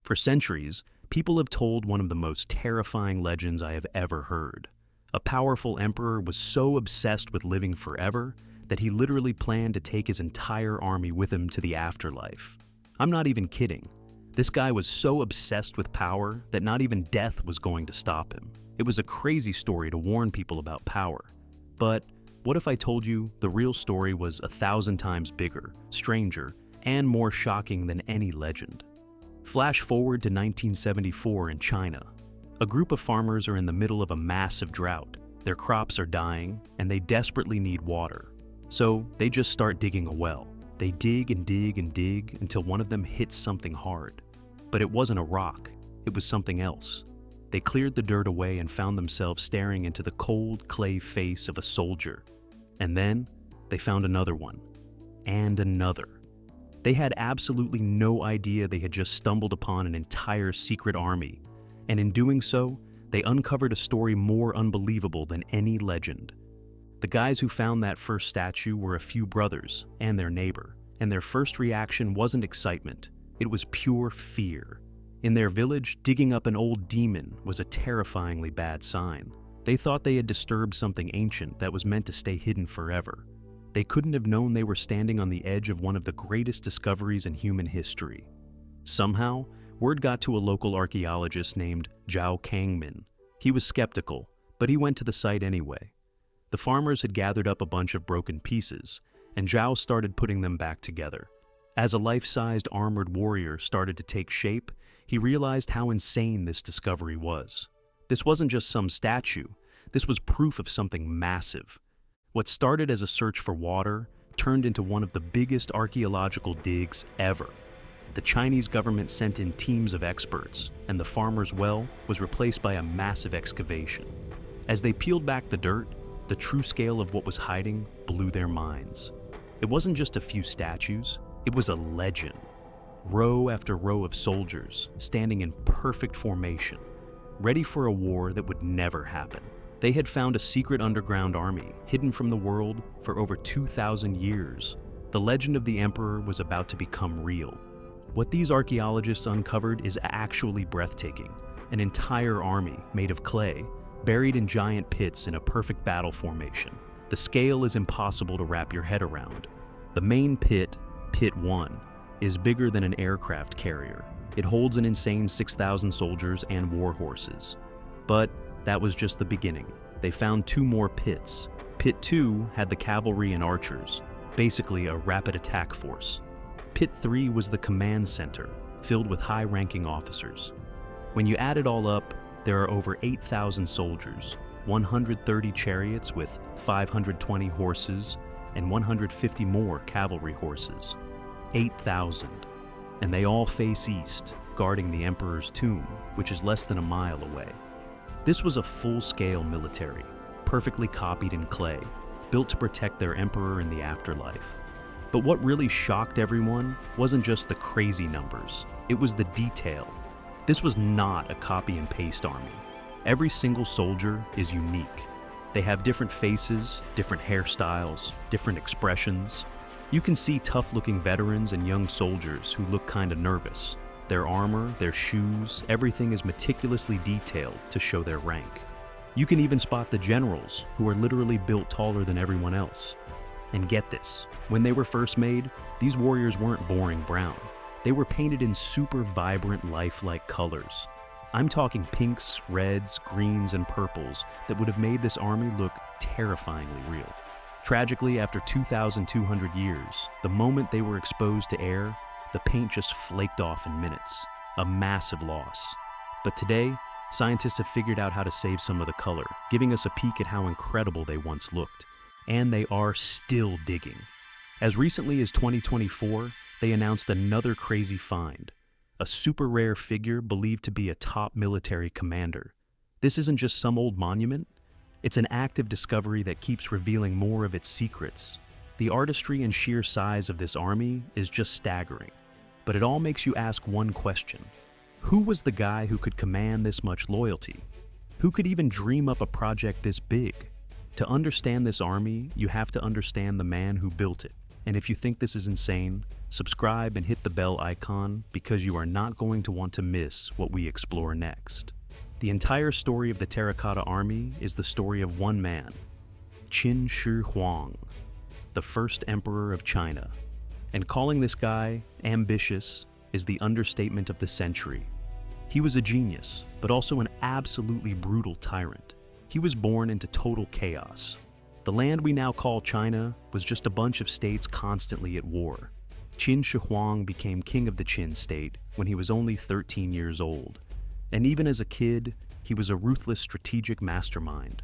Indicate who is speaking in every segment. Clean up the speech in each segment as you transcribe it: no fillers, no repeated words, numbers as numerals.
Speaker 1: For centuries, people have told one of the most terrifying legends I have ever heard. A powerful emperor was so obsessed with living forever that he literally planned to take his entire army with him to the afterlife. I'm not even kidding. This guy was so obsessed with power that not even death was going to stop him. It was a crazy story to warn people about power. But what if I told you the real story was 1,000 times bigger, stranger, and more shocking than any legend? Flash forward to 1974 in China. A group of farmers are in the middle of a massive drought. Their crops are dying, and they desperately need water. So they just start digging a well. They dig and dig and dig until one of them hits something hard. But it wasn't a rock, it was something else. They cleared the dirt away and found themselves staring into the cold clay face of a soldier. And then they found another one. And another. They had absolutely no idea they had just stumbled upon an entire secret army. And in doing so, they uncovered a story more unbelievable than any legend. The guys who found that first statue were a few brothers and their neighbor, and their first reaction wasn't excitement, it was pure fear. In their village, digging up an old demon was a terrifyingly bad sign. They thought they had disturbed something ancient that was meant to stay hidden forever. They couldn't have known they were standing on the edge of one of the greatest discoveries in human history. Somehow, word got to a local archaeologist named Zhao Kangmin. He was skeptical, but he went to the site anyway. The farmers had gathered up a bunch of broken pieces, and Zhao started putting them back together. As a life-sized armored warrior started to take shape, he realized how insane this discovery was. This wasn't just some statue, this was proof of something massive. What started as a search for water turned into one of the biggest archaeological digs ever. The Chinese government sent in teams of experts, and the farmer's well was replaced by a massive excavation. As they peeled back the dirt, the true scale of what was hiding blew their minds. It wasn't just a few statues, it was a legend. Row after row of soldiers, standing in perfect formation, ready for a war that would never happen. They had found a secret underground army, hidden from the world for over 2,000 years. The legend of the emperor was about to become real. What these archaeologists uncovered is actually breathtaking. An entire army made of clay, buried in giant pits in a perfect battle formation. The scale is impossible to wrap your head around. The main pit, Pit 1, is bigger than an aircraft carrier. It holds an insane 6,000 soldiers and war horses. But that was just the beginning. They found 2 more pits. Pit 2 had the cavalry and archers, basically a rapid attack force. Pit 3 was the command center, filled with high-ranking officers. When you add it all up, there are over 8,000 soldiers, 130 chariots with 520 horses, and 150 more cavalry horses. 8,000. And they all face east, guarding the emperor's tomb, which is less than a mile away. This was a full-scale military, perfectly copied in clay, built to protect their emperor in the afterlife. But what really shocked everyone wasn't just the crazy numbers, it was the detail. This was not a copy and paste army. Every single soldier is unique. They have different faces, different hairstyles, different expressions. You can see tough-looking veterans and young soldiers who look kinda nervous. Their armor, their shoes, everything is meticulously detailed to show their rank. You can even spot the generals, who are literally built taller than everyone else. And get this, when they were first made, these warriors weren't boring brown. They were painted in super vibrant, lifelike colors. I'm talking pinks, reds, greens, and purples that would have made this army look terrifyingly real. Tragically, after 2,200 years, the moment they were exposed to air, the paint just flaked off in minutes. A massive loss. But today, scientists have figured out how to save some of the color, giving us a peek at how incredible they once looked. And they are still digging. As recently as 2024, they announced another crazy find. A super rare figure believed to be a top military commander. This isn't just some old monument. It's an active discovery that keeps revealing more of its secrets. The artistry and sheer size of this army is just staggering. But it all makes you ask one question. Who was the guy who could command this much loyalty? Who could even dream up a project this big? To understand this army, you have to understand the man who built it. And if you think this is insane, subscribe and hit the bell icon because you are not going to want to miss what we explore next. The entire story of the Terracotta Army is the story of one man, Qin Shi Huang, the first emperor of China. And calling this guy ambitious is the understatement of the century. He was a genius, but also an absolutely brutal tyrant. He was born into total chaos. The land we now call China was just a bunch of states constantly at war. Qin Shi Huang became king of the Qin state when he was only 13 years old. And even as a kid, he was a ruthless strategic mastermind.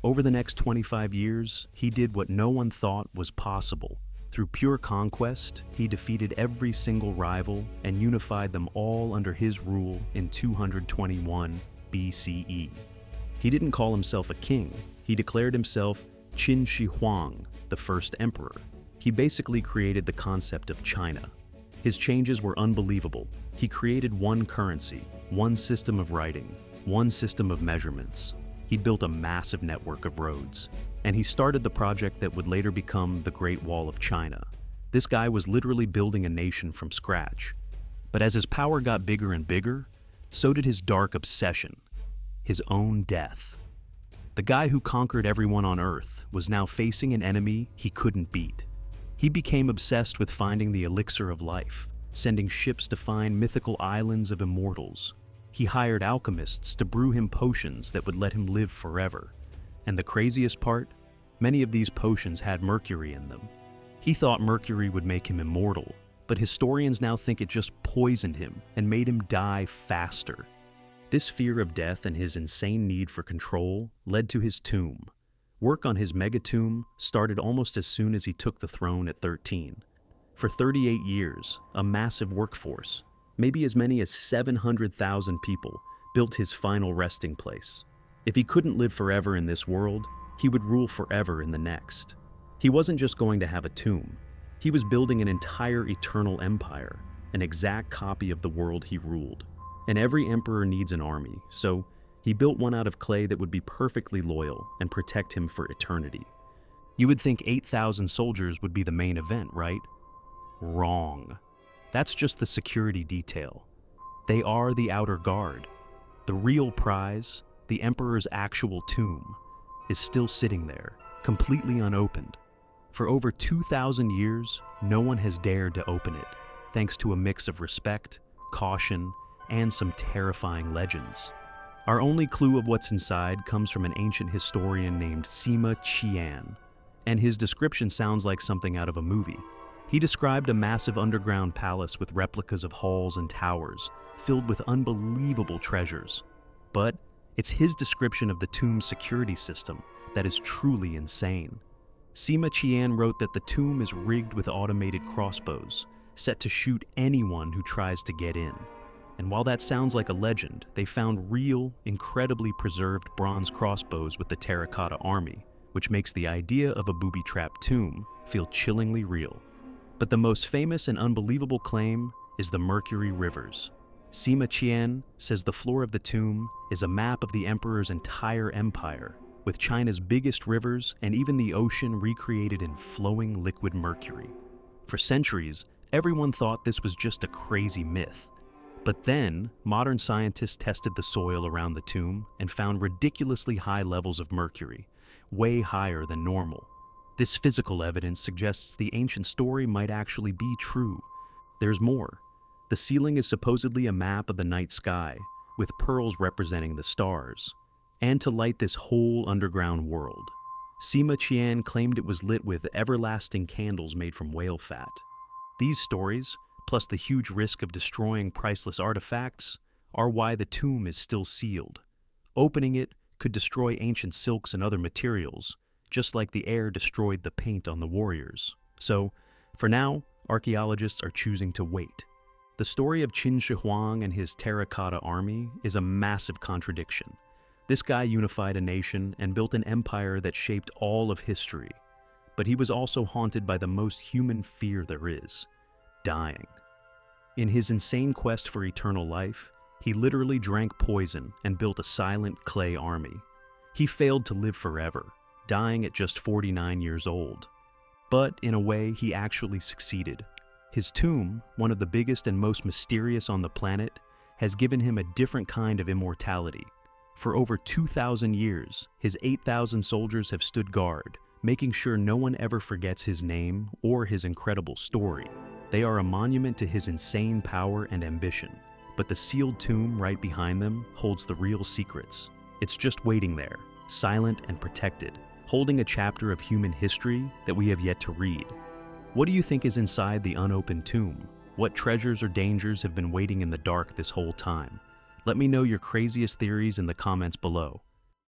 Speaker 1: Over the next 25 years, he did what no one thought was possible. Through pure conquest, he defeated every single rival and unified them all under his rule in 221 BCE. He didn't call himself a king. He declared himself Qin Shi Huang, the first emperor. He basically created the concept of China. His changes were unbelievable. He created one currency, one system of writing, one system of measurements. He built a massive network of roads, and he started the project that would later become the Great Wall of China. This guy was literally building a nation from scratch. But as his power got bigger and bigger, so did his dark obsession, his own death. The guy who conquered everyone on Earth was now facing an enemy he couldn't beat. He became obsessed with finding the elixir of life, sending ships to find mythical islands of immortals. He hired alchemists to brew him potions that would let him live forever. And the craziest part? Many of these potions had mercury in them. He thought mercury would make him immortal, but historians now think it just poisoned him and made him die faster. This fear of death and his insane need for control led to his tomb. Work on his mega-tomb started almost as soon as he took the throne at 13. For 38 years, a massive workforce, maybe as many as 700,000 people, built his final resting place. If he couldn't live forever in this world, he would rule forever in the next. He wasn't just going to have a tomb. He was building an entire eternal empire, an exact copy of the world he ruled. And every emperor needs an army, so he built one out of clay that would be perfectly loyal and protect him for eternity. You would think 8,000 soldiers would be the main event, right? Wrong. That's just the security detail. They are the outer guard. The real prize, the emperor's actual tomb, is still sitting there, completely unopened. For over 2,000 years, no one has dared to open it, thanks to a mix of respect, caution, and some terrifying legends. Our only clue of what's inside comes from an ancient historian named Sima Qian, and his description sounds like something out of a movie. He described a massive underground palace with replicas of halls and towers, filled with unbelievable treasures. But it's his description of the tomb's security system that is truly insane. Sima Qian wrote that the tomb is rigged with automated crossbows, set to shoot anyone who tries to get in. And while that sounds like a legend, they found real, incredibly preserved bronze crossbows with the Terracotta Army, which makes the idea of a booby-trapped tomb feel chillingly real. But the most famous and unbelievable claim is the Mercury rivers. Sima Qian says the floor of the tomb is a map of the emperor's entire empire, with China's biggest rivers and even the ocean recreated in flowing liquid mercury. For centuries, everyone thought this was just a crazy myth. But then, modern scientists tested the soil around the tomb and found ridiculously high levels of mercury, way higher than normal. This physical evidence suggests the ancient story might actually be true. There's more. The ceiling is supposedly a map of the night sky, with pearls representing the stars, and to light this whole underground world. Sima Qian claimed it was lit with everlasting candles made from whale fat. These stories, plus the huge risk of destroying priceless artifacts, are why the tomb is still sealed. Opening it could destroy ancient silks and other materials, just like the air destroyed the paint on the warriors. So, for now, archaeologists are choosing to wait. The story of Qin Shi Huang and his Terracotta Army is a massive contradiction. This guy unified a nation and built an empire that shaped all of history. But he was also haunted by the most human fear there is: dying. In his insane quest for eternal life, he literally drank poison and built a silent clay army. He failed to live forever, dying at just 49 years old. But in a way, he actually succeeded. His tomb, one of the biggest and most mysterious on the planet, has given him a different kind of immortality. For over 2,000 years, his 8,000 soldiers have stood guard, making sure no one ever forgets his name or his incredible story. They are a monument to his insane power and ambition. But the sealed tomb right behind them holds the real secrets. It's just waiting there, silent and protected, holding a chapter of human history that we have yet to read. What do you think is inside the unopened tomb? What treasures or dangers have been waiting in the dark this whole time? Let me know your craziest theories in the comments below.